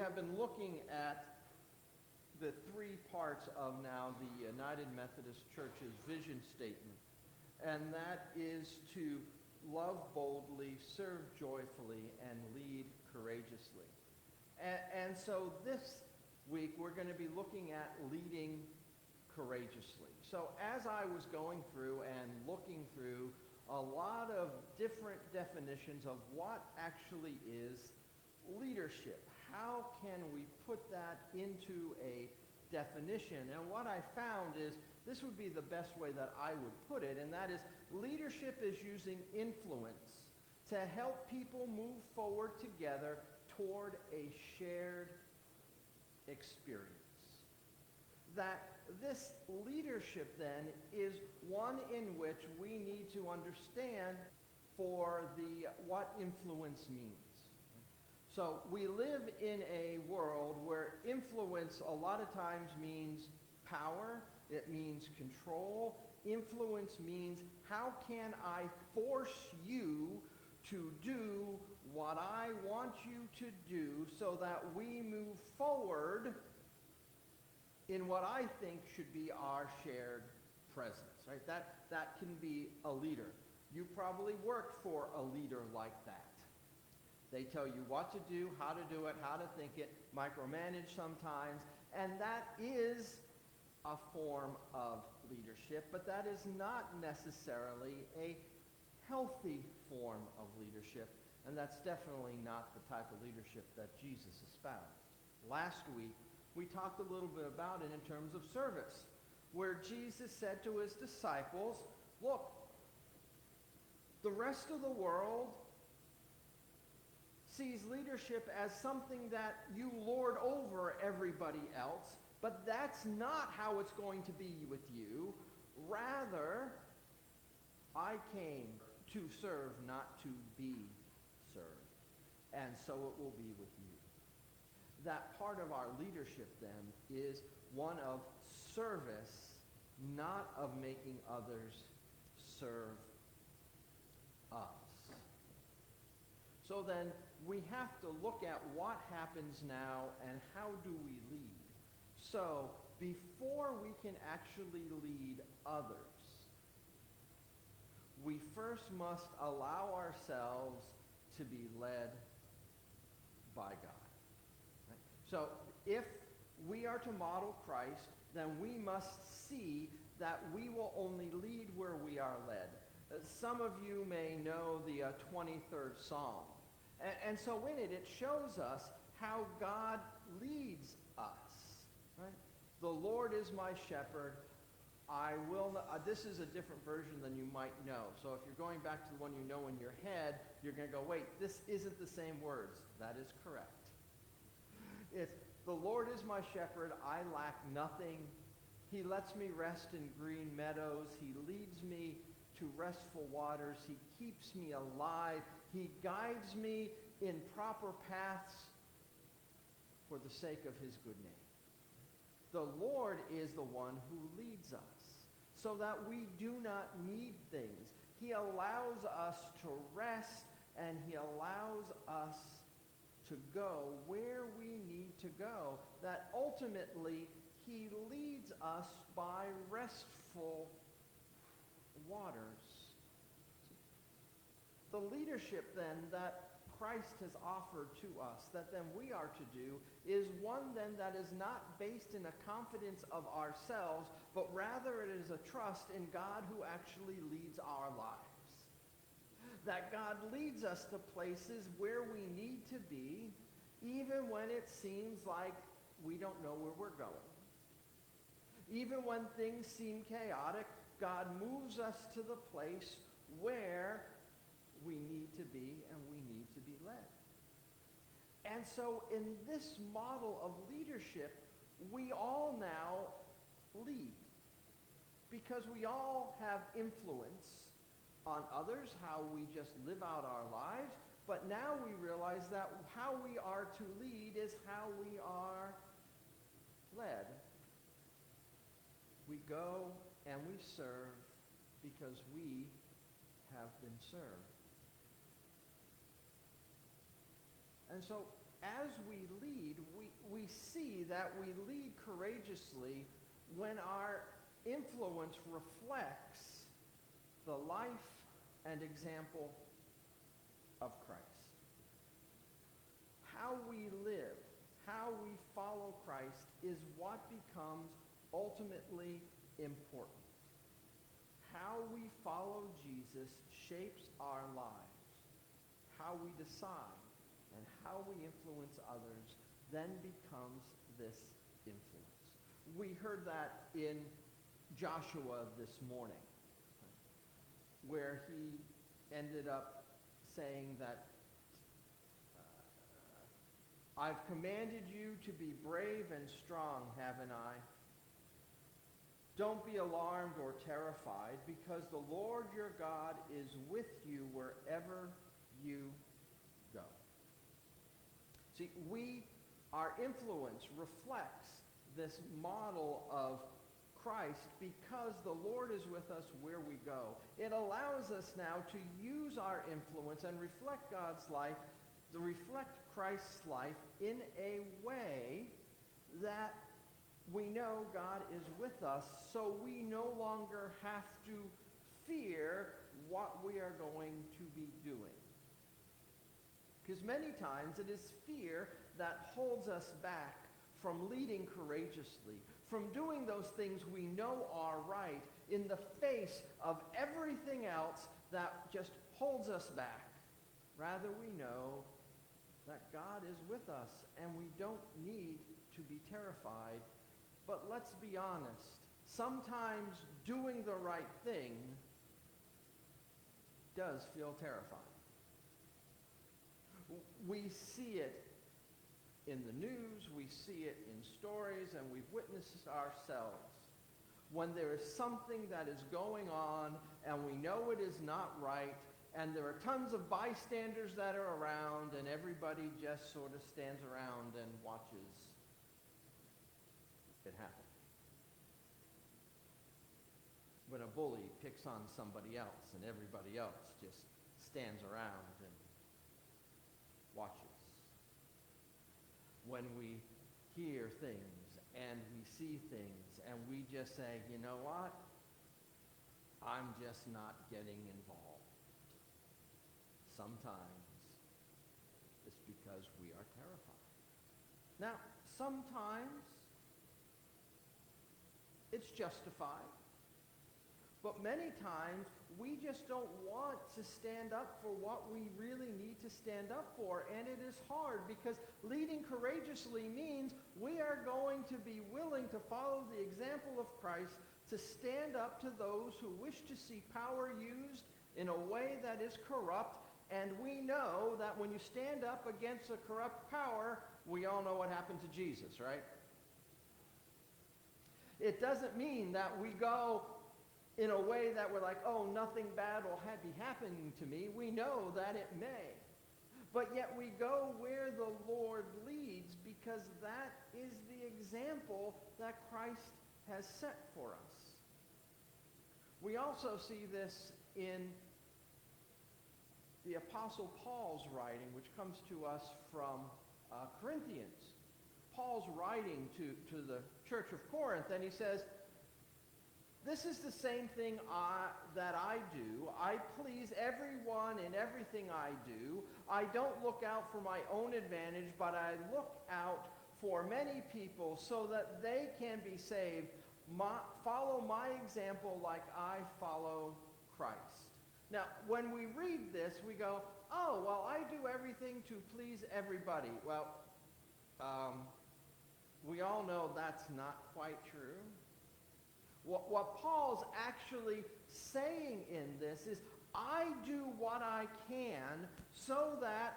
have been looking at the three parts of now the United Methodist Church's vision statement, and that is to love boldly, serve joyfully, and lead courageously. And so this week we're going to be looking at leading courageously. So as I was going through and looking through a lot of different definitions of what actually is leadership, how can we put that into a definition? And what I found is this would be the best way that I would put it, and that is leadership is using influence to help people move forward together toward a shared experience. That this leadership then is one in which we need to understand for what influence means. So we live in a world where influence a lot of times means power, it means control. Influence means how can I force you to do what I want you to do so that we move forward in what I think should be our shared presence, right? That can be a leader. You probably worked for a leader like that. They tell you what to do, how to do it, how to think it, micromanage sometimes, and that is a form of leadership, but that is not necessarily a healthy form of leadership, and that's definitely not the type of leadership that Jesus espoused. Last week, we talked a little bit about it in terms of service, where Jesus said to his disciples, look, the rest of the world sees leadership as something that you lord over everybody else, but that's not how it's going to be with you. Rather, I came to serve, not to be served. And so it will be with you. That part of our leadership then is one of service, not of making others serve us. So then we have to look at what happens now and how do we lead. So before we can actually lead others, we first must allow ourselves to be led by God. So if we are to model Christ, then we must see that we will only lead where we are led. Some of you may know the 23rd Psalm. And so in it, it shows us how God leads us. Right? The Lord is my shepherd. I will not, this is a different version than you might know. So if you're going back to the one you know in your head, you're going to go, wait, this isn't the same words. That is correct. It's, the Lord is my shepherd, I lack nothing. He lets me rest in green meadows. He leads me to restful waters. He keeps me alive. He guides me in proper paths for the sake of his good name. The Lord is the one who leads us so that we do not need things. He allows us to rest, and he allows us to go where we need to go, that ultimately he leads us by restful waters. The leadership then that Christ has offered to us, that then we are to do, is one then that is not based in a confidence of ourselves, but rather it is a trust in God who actually leads our lives. That God leads us to places where we need to be, even when it seems like we don't know where we're going. Even when things seem chaotic, God moves us to the place where we need to be and we need to be led. And so in this model of leadership, we all now lead, because we all have influence on others, how we just live out our lives. But now we realize that how we are to lead is how we are led. We go and we serve because we have been served. And so as we lead, we see that we lead courageously when our influence reflects the life and example of Christ. How we live, how we follow Christ is what becomes ultimately important. How we follow Jesus shapes our lives. How we decide and how we influence others then becomes this influence. We heard that in Joshua this morning, where he ended up saying that I've commanded you to be brave and strong, haven't I? Don't be alarmed or terrified, because the Lord your God is with you wherever you go. See, our influence reflects this model of Christ because the Lord is with us where we go. It allows us now to use our influence and reflect God's life, to reflect Christ's life in a way that we know God is with us, so we no longer have to fear what we are going to be doing. Because many times it is fear that holds us back from leading courageously, from doing those things we know are right in the face of everything else that just holds us back. Rather, we know that God is with us and we don't need to be terrified. But let's be honest, sometimes doing the right thing does feel terrifying. We see it in the news, we see it in stories, and we've witnessed ourselves. When there is something that is going on and we know it is not right, and there are tons of bystanders that are around, and everybody just sort of stands around and watches it happen. When a bully picks on somebody else and everybody else just stands around and watches. When we hear things and we see things and we just say, you know what? I'm just not getting involved. Sometimes it's because we are terrified. Now, sometimes it's justified. But many times, we just don't want to stand up for what we really need to stand up for. And it is hard because leading courageously means we are going to be willing to follow the example of Christ, to stand up to those who wish to see power used in a way that is corrupt. And we know that when you stand up against a corrupt power, we all know what happened to Jesus, right? It doesn't mean that we go in a way that we're like, oh, nothing bad will be happening to me. We know that it may. But yet we go where the Lord leads because that is the example that Christ has set for us. We also see this in the Apostle Paul's writing, which comes to us from Corinthians. Paul's writing to the church of Corinth, and he says, this is the same thing that I do. I please everyone in everything I do. I don't look out for my own advantage, but I look out for many people so that they can be saved. Follow my example like I follow Christ. Now, when we read this, we go, oh, well, I do everything to please everybody. Well, we all know that's not quite true. What Paul's actually saying in this is, I do what I can so that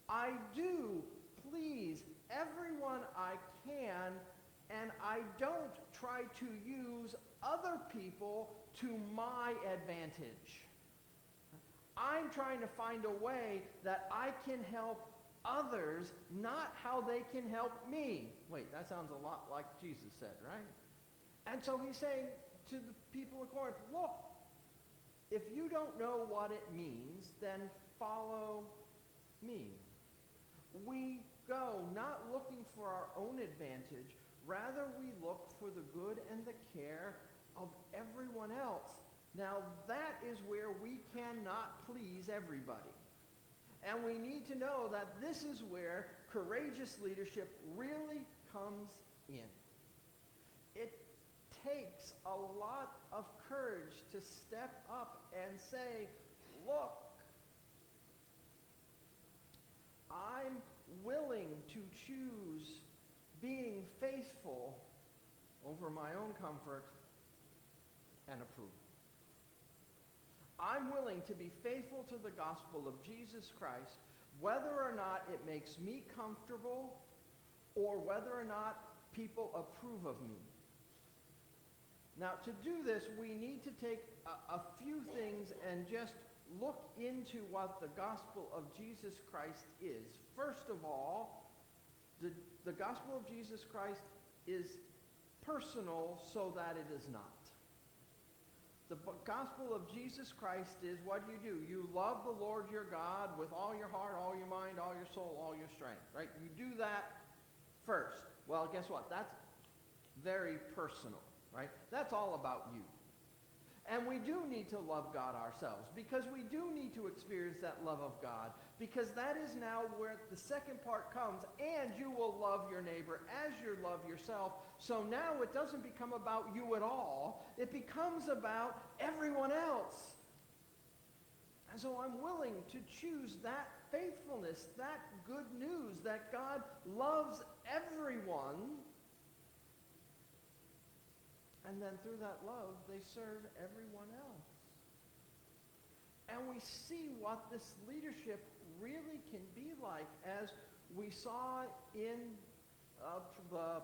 I do please everyone I can, and I don't try to use other people to my advantage. I'm trying to find a way that I can help others, not how they can help me. Wait, that sounds a lot like Jesus said, right? And so he's saying to the people of Corinth, look, if you don't know what it means, then follow me. We go not looking for our own advantage. Rather, we look for the good and the care of everyone else. Now, that is where we cannot please everybody. And we need to know that this is where courageous leadership really comes in. It takes a lot of courage to step up and say, look, I'm willing to choose being faithful over my own comfort and approval. I'm willing to be faithful to the gospel of Jesus Christ, whether or not it makes me comfortable or whether or not people approve of me. Now, to do this, we need to take a few things and just look into what the gospel of Jesus Christ is. First of all, the gospel of Jesus Christ is personal so that it is not. The gospel of Jesus Christ is what you do. You love the Lord your God with all your heart, all your mind, all your soul, all your strength, right? You do that first. Well, guess what? That's very personal, right? That's all about you. And we do need to love God ourselves because we do need to experience that love of God, because that is now where the second part comes, and you will love your neighbor as you love yourself. So now it doesn't become about you at all. It becomes about everyone else. And so I'm willing to choose that faithfulness, that good news that God loves everyone. And then through that love, they serve everyone else. And we see what this leadership really can be like, as we saw in the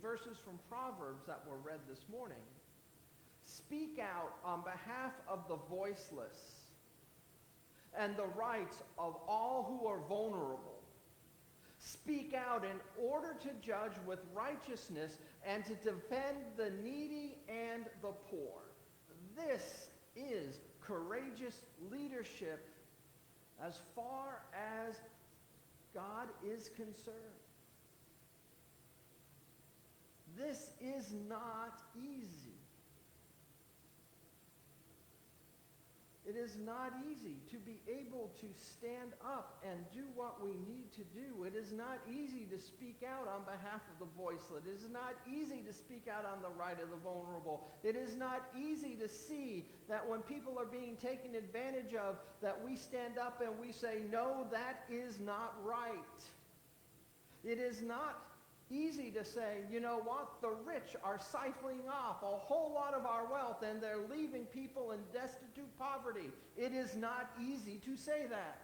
verses from Proverbs that were read this morning. Speak out on behalf of the voiceless and the rights of all who are vulnerable. Speak out in order to judge with righteousness and to defend the needy and the poor. This is courageous leadership as far as God is concerned. This is not easy. It is not easy to be able to stand up and do what we need to do. It is not easy to speak out on behalf of the voiceless. It is not easy to speak out on the right of the vulnerable. It is not easy to see that when people are being taken advantage of, that we stand up and we say, no, that is not right. It is not easy to say, you know what, the rich are siphoning off a whole lot of our wealth and they're leaving people in destitute poverty. It is not easy to say that.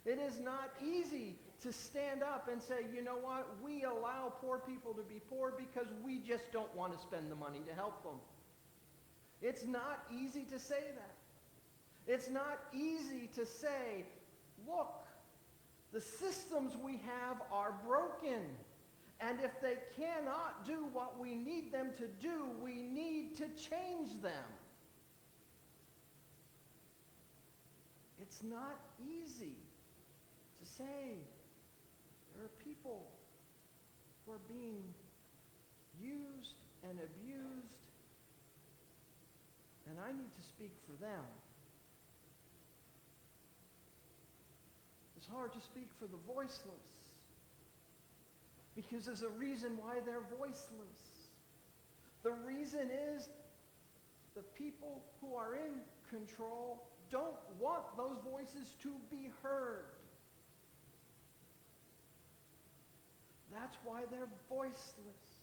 It is not easy to stand up and say, you know what, we allow poor people to be poor because we just don't want to spend the money to help them. It's not easy to say that. It's not easy to say, look, the systems we have are broken. And if they cannot do what we need them to do, we need to change them. It's not easy to say there are people who are being used and abused, and I need to speak for them. It's hard to speak for the voiceless, because there's a reason why they're voiceless. The reason is the people who are in control don't want those voices to be heard. That's why they're voiceless.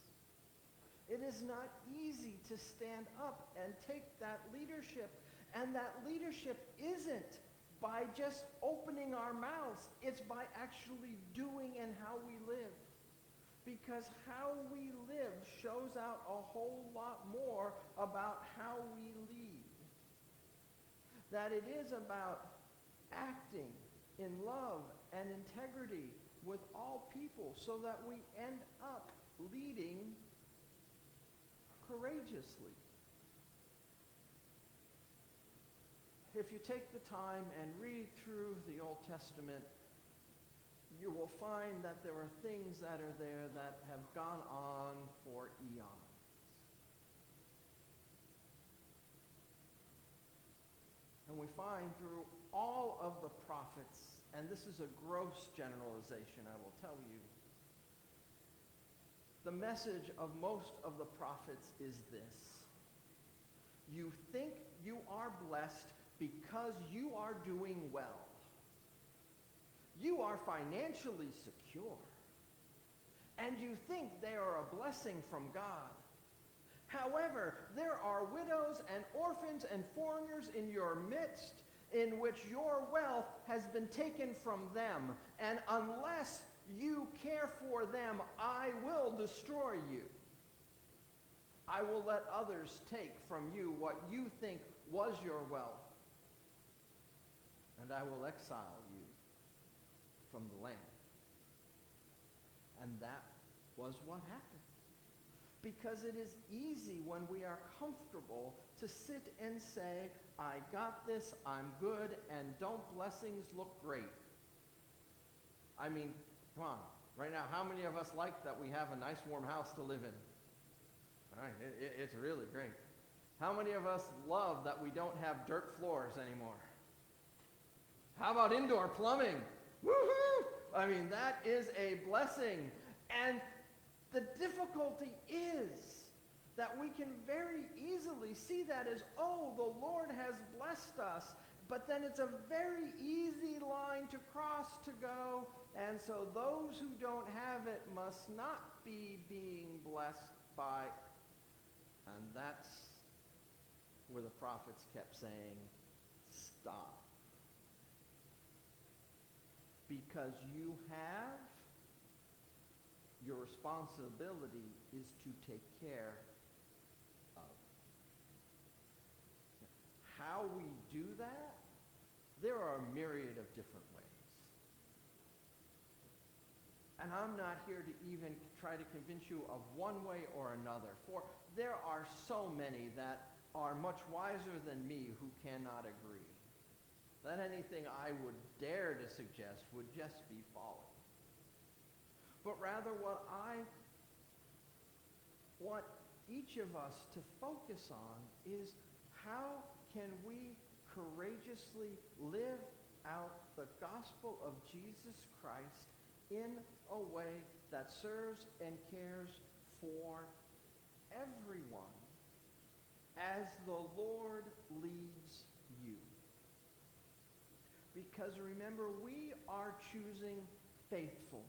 It is not easy to stand up and take that leadership. And that leadership isn't by just opening our mouths. It's by actually doing and how we live. Because how we live shows out a whole lot more about how we lead. That it is about acting in love and integrity with all people so that we end up leading courageously. If you take the time and read through the Old Testament, you will find that there are things that are there that have gone on for eons. And we find through all of the prophets, and this is a gross generalization, I will tell you, the message of most of the prophets is this: you think you are blessed because you are doing well. You are financially secure. And you think they are a blessing from God. However, there are widows and orphans and foreigners in your midst in which your wealth has been taken from them. And unless you care for them, I will destroy you. I will let others take from you what you think was your wealth. And I will exile you from the land. And that was what happened. Because it is easy when we are comfortable to sit and say, I got this, I'm good, and don't blessings look great? I mean, come on. Right now, how many of us like that we have a nice warm house to live in? All right, it's really great. How many of us love that we don't have dirt floors anymore? How about indoor plumbing? Woohoo! I mean, that is a blessing. And the difficulty is that we can very easily see that as, oh, the Lord has blessed us. But then it's a very easy line to cross to go. And so those who don't have it must not be being blessed by. And that's where the prophets kept saying, stop. Because you have, your responsibility is to take care of. How we do that, there are a myriad of different ways. And I'm not here to even try to convince you of one way or another, for there are so many that are much wiser than me who cannot agree. That anything I would dare to suggest would just be folly. But rather what I want each of us to focus on is how can we courageously live out the gospel of Jesus Christ in a way that serves and cares for everyone as the Lord leads you. Because remember, we are choosing faithfulness.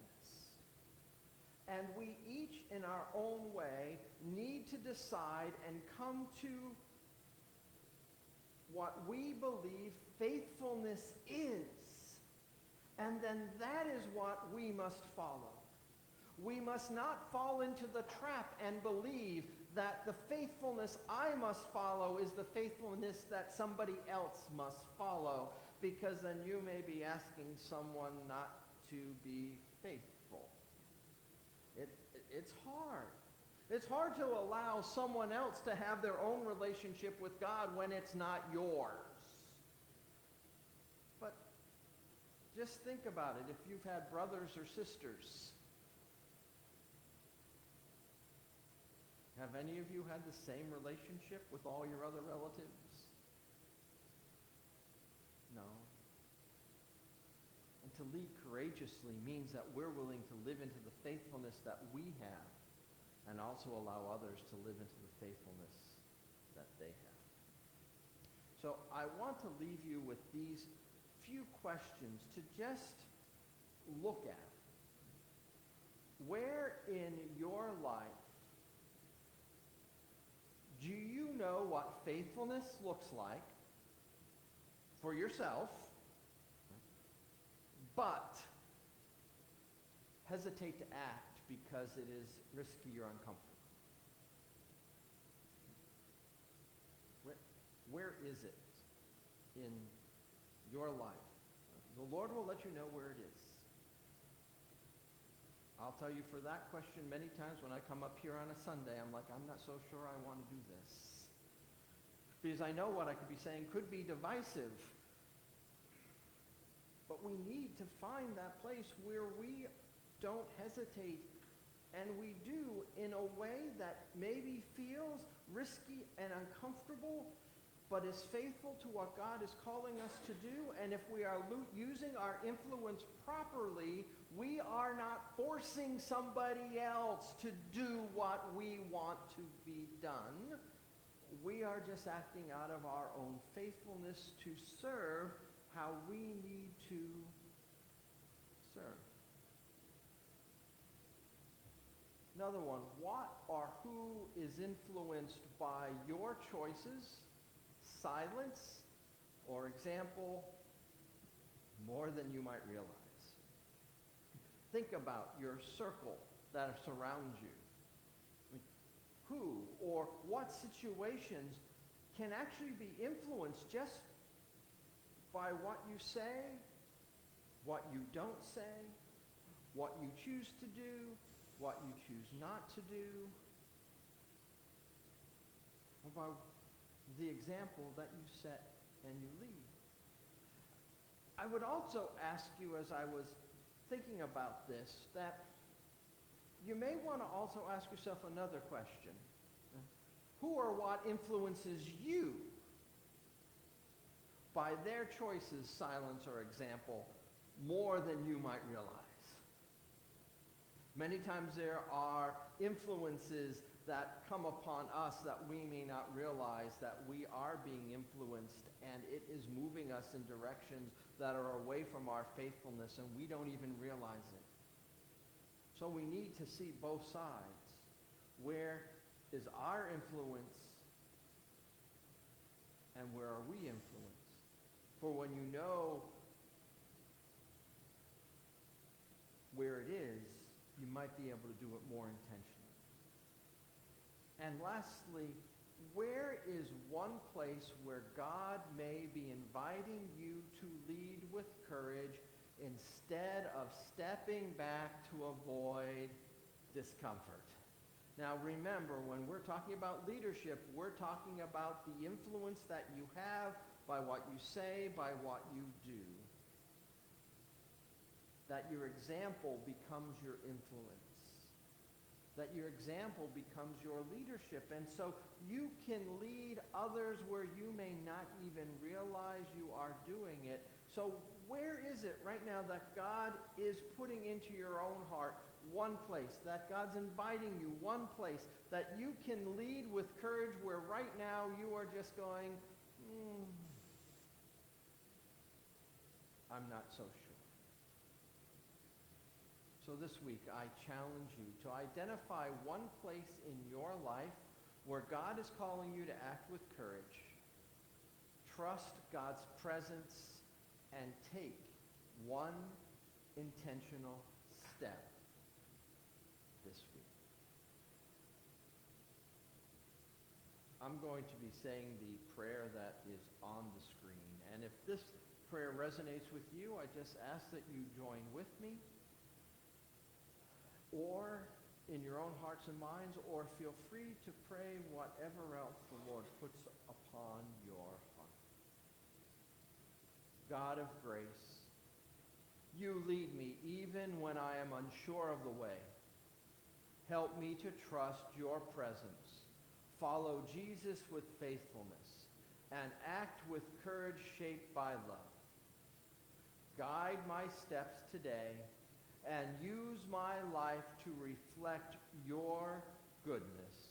And we each in our own way need to decide and come to what we believe faithfulness is. And then that is what we must follow. We must not fall into the trap and believe that the faithfulness I must follow is the faithfulness that somebody else must follow, because then you may be asking someone not to be faithful. It's hard. It's hard to allow someone else to have their own relationship with God when it's not yours. But just think about it. If you've had brothers or sisters, have any of you had the same relationship with all your other relatives? No. And to lead courageously means that we're willing to live into the faithfulness that we have and also allow others to live into the faithfulness that they have. So I want to leave you with these few questions to just look at. Where in your life do you know what faithfulness looks like for yourself, but hesitate to act because it is risky or uncomfortable? Where is it in your life? The Lord will let you know where it is. I'll tell you, for that question, many times when I come up here on a Sunday, I'm like, I'm not so sure I want to do this. Because I know what I could be saying could be divisive. But we need to find that place where we don't hesitate, and we do in a way that maybe feels risky and uncomfortable, but is faithful to what God is calling us to do. And if we are using our influence properly, we are not forcing somebody else to do what we want to be done. We are just acting out of our own faithfulness to serve how we need to serve. Another one, what or who is influenced by your choices, silence, or example, more than you might realize? Think about your circle that surrounds you. I mean, who or what situations can actually be influenced just by what you say, what you don't say, what you choose to do, what you choose not to do, about the example that you set and you lead. I would also ask you, as I was thinking about this, that you may want to also ask yourself another question. Who or what influences you by their choices, silence, or example more than you might realize? Many times there are influences that come upon us that we may not realize that we are being influenced, and it is moving us in directions that are away from our faithfulness, and we don't even realize it. So we need to see both sides. Where is our influence, and where are we influenced? For when you know where it is, you might be able to do it more intentionally. And lastly, where is one place where God may be inviting you to lead with courage instead of stepping back to avoid discomfort? Now remember, when we're talking about leadership, we're talking about the influence that you have by what you say, by what you do. That your example becomes your influence. That your example becomes your leadership. And so you can lead others where you may not even realize you are doing it. So where is it right now that God is putting into your own heart one place, that God's inviting you one place, that you can lead with courage where right now you are just going, I'm not so sure. So this week, I challenge you to identify one place in your life where God is calling you to act with courage, trust God's presence, and take one intentional step this week. I'm going to be saying the prayer that is on the screen. And if this prayer resonates with you, I just ask that you join with me, or in your own hearts and minds, or feel free to pray whatever else the Lord puts upon your heart. God of grace, you lead me even when I am unsure of the way. Help me to trust your presence, follow Jesus with faithfulness, and act with courage shaped by love. Guide my steps today, and use my life to reflect your goodness.